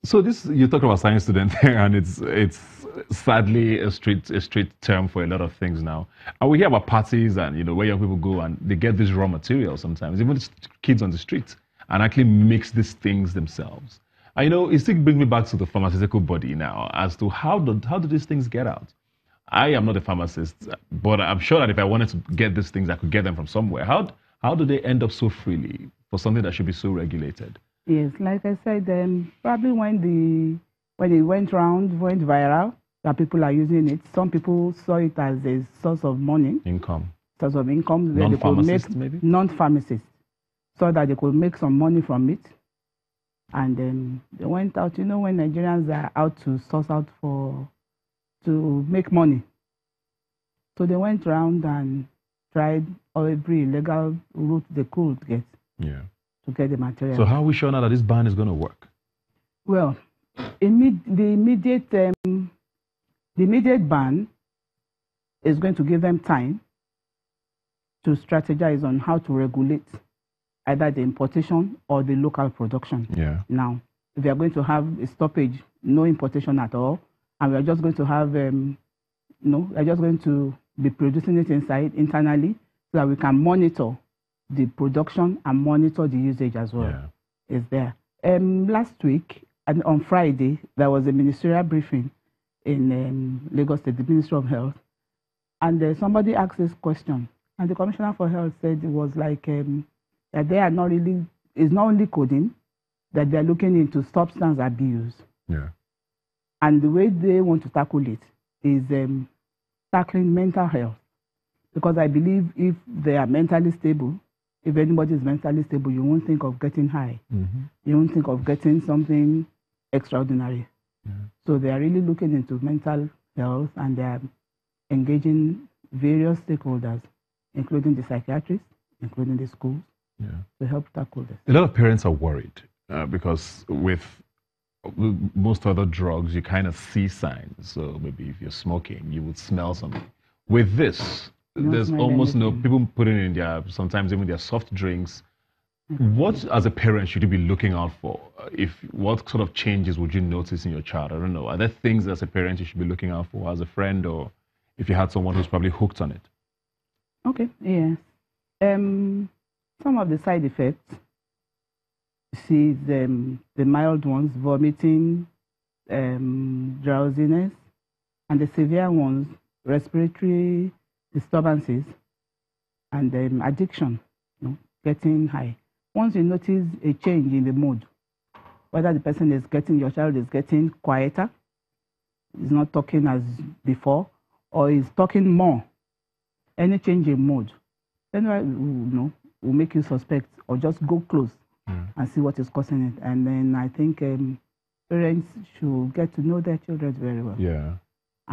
So this you talked about science student there, and it's sadly a street term for a lot of things now. And we hear about parties and where young people go and they get this raw material sometimes, even kids on the street, and actually mix these things themselves. And it still brings me back to the pharmaceutical body now as to how do these things get out? I am not a pharmacist, but I'm sure that if I wanted to get these things, I could get them from somewhere. How do they end up so freely for something that should be so regulated? Yes, like I said, probably when it went viral, that people are using it. Some people saw it as a source of money, Income. source of income. Where Non-pharmacists, maybe? Non-pharmacists, so that they could make some money from it. And then they went out. When Nigerians are out to source out to make money, so they went around and tried every illegal route they could get. Yeah. To get the material. So how are we sure now that this ban is going to work? Well, the immediate ban is going to give them time to strategize on how to regulate either the importation or the local production. Yeah. Now, if we are going to have a stoppage, no importation at all, and we are just going to have, we are just going to be producing it internally so that we can monitor the production and monitor the usage as well. Yeah. Is there. Last week, and on Friday, there was a ministerial briefing in Lagos State, the Ministry of Health, and somebody asked this question, and the Commissioner for Health said it was like that they are not really, it's not only codeine, that they're looking into substance abuse. Yeah. And the way they want to tackle it is tackling mental health. Because I believe if they are mentally stable, if anybody is mentally stable, you won't think of getting high. Mm-hmm. You won't think of getting something extraordinary. Yeah. So they are really looking into mental health, and they are engaging various stakeholders, including the psychiatrists, including the schools, to help tackle this. A lot of parents are worried because with most other drugs, you kind of see signs. So maybe if you're smoking, you would smell something. With this, there's almost no, people put it in sometimes even their soft drinks. What, as a parent, should you be looking out for? What sort of changes would you notice in your child? I don't know. Are there things as a parent you should be looking out for as a friend, or if you had someone who's probably hooked on it? Okay, yes. Some of the side effects, see the mild ones, vomiting, drowsiness, and the severe ones, respiratory disturbances, and addiction, getting high. Once you notice a change in the mood, whether your child is getting quieter, is not talking as before, or is talking more, any change in mood, then will make you suspect, or just go close and see what is causing it. And then I think parents should get to know their children very well. Yeah.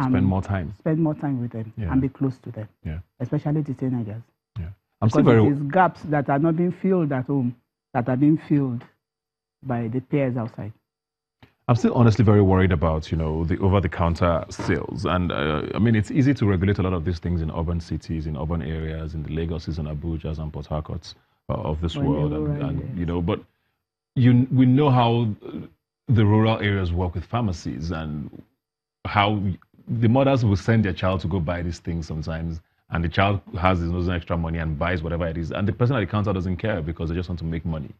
Spend more time. Spend more time with them and be close to them. Yeah. Especially the teenagers. Yeah. Because it is gaps that are not being filled at home that are being filled by the peers outside. I'm still honestly very worried about, the over-the-counter sales. And I mean, it's easy to regulate a lot of these things in urban cities, in urban areas, in the Lagoses and Abujas and Port Harcourts of this world. But we know how the rural areas work with pharmacies, and how the mothers will send their child to go buy these things sometimes, and the child has his extra money and buys whatever it is, and the person at the counter doesn't care because they just want to make money.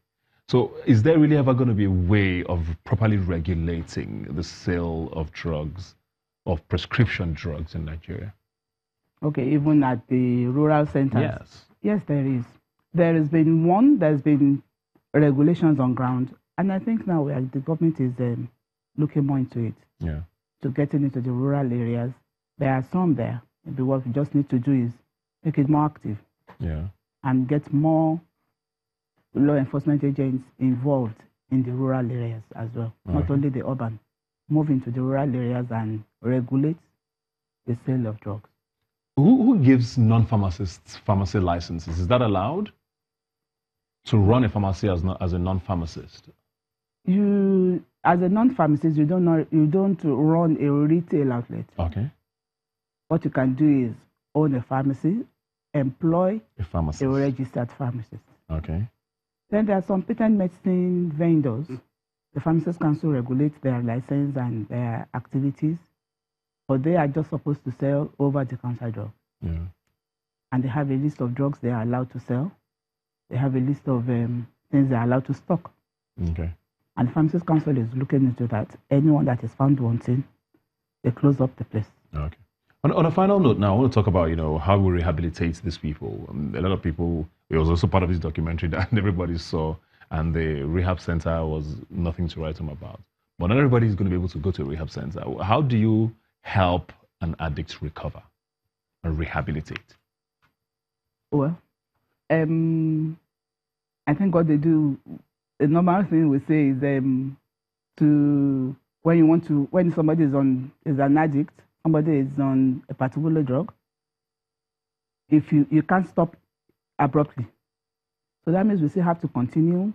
So is there really ever going to be a way of properly regulating the sale of drugs, of prescription drugs in Nigeria? Okay, even at the rural centers? Yes. Yes, there is. There's been regulations on ground, and I think now the government is looking more into it. Yeah. To getting into the rural areas. There are some there. Maybe what we just need to do is make it more active. Yeah. And get more law enforcement agents involved in the rural areas as well. Not only the urban. Move into the rural areas and regulate the sale of drugs. Who gives non-pharmacists pharmacy licenses? Is that allowed? To run a pharmacy as a non-pharmacist? As a non-pharmacist, you don't run a retail outlet. Okay. What you can do is own a pharmacy, employ a registered pharmacist. Okay. Then there are some patent medicine vendors The Pharmacists Council regulates their license and their activities, but they are just supposed to sell over-the-counter drugs. Yeah. And they have a list of drugs they are allowed to sell. They have a list of things they are allowed to stock. Okay. And the Pharmacists Council is looking into that. Anyone that is found wanting, they close up the place. Okay. On a final note now, I want to talk about, how we rehabilitate these people. A lot of people, it was also part of this documentary that everybody saw, and the rehab center was nothing to write home about. But not everybody is going to be able to go to a rehab center. How do you help an addict recover and rehabilitate? Well, I think what they do, the normal thing we say is when somebody is an addict, somebody is on a particular drug, if you can't stop abruptly. So that means we still have to continue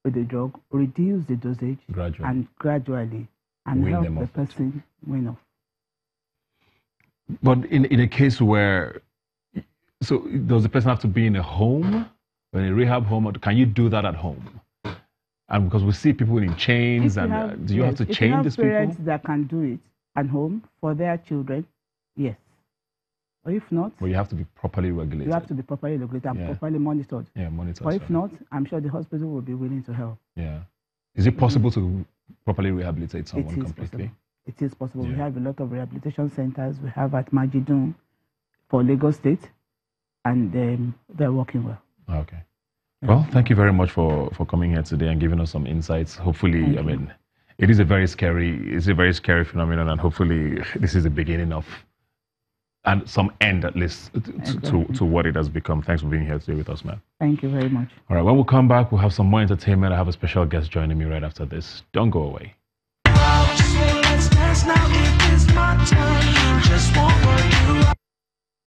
with the drug, reduce the dosage gradually and help the person wean off. But in a case where, so does the person have to be in a home, in a rehab home, or can you do that at home? And because we see people in chains, do you have to chain these people? If you have parents that can do it at home for their children, yes. Or if not... Well, you have to be properly regulated. You have to be properly regulated and properly monitored. Yeah, monitored. Or if not, I'm sure the hospital will be willing to help. Yeah. Is it possible to properly rehabilitate someone completely? It is possible. We have a lot of rehabilitation centers. We have at Majidun for Lagos State, and they're working well. Okay. Well, thank you very much for coming here today and giving us some insights. Hopefully, it is a very scary phenomenon, and hopefully this is the beginning of, and some end at least to what it has become. Thanks for being here today with us, man. Thank you very much. All right, when we come back, we'll have some more entertainment. I have a special guest joining me right after this. Don't go away.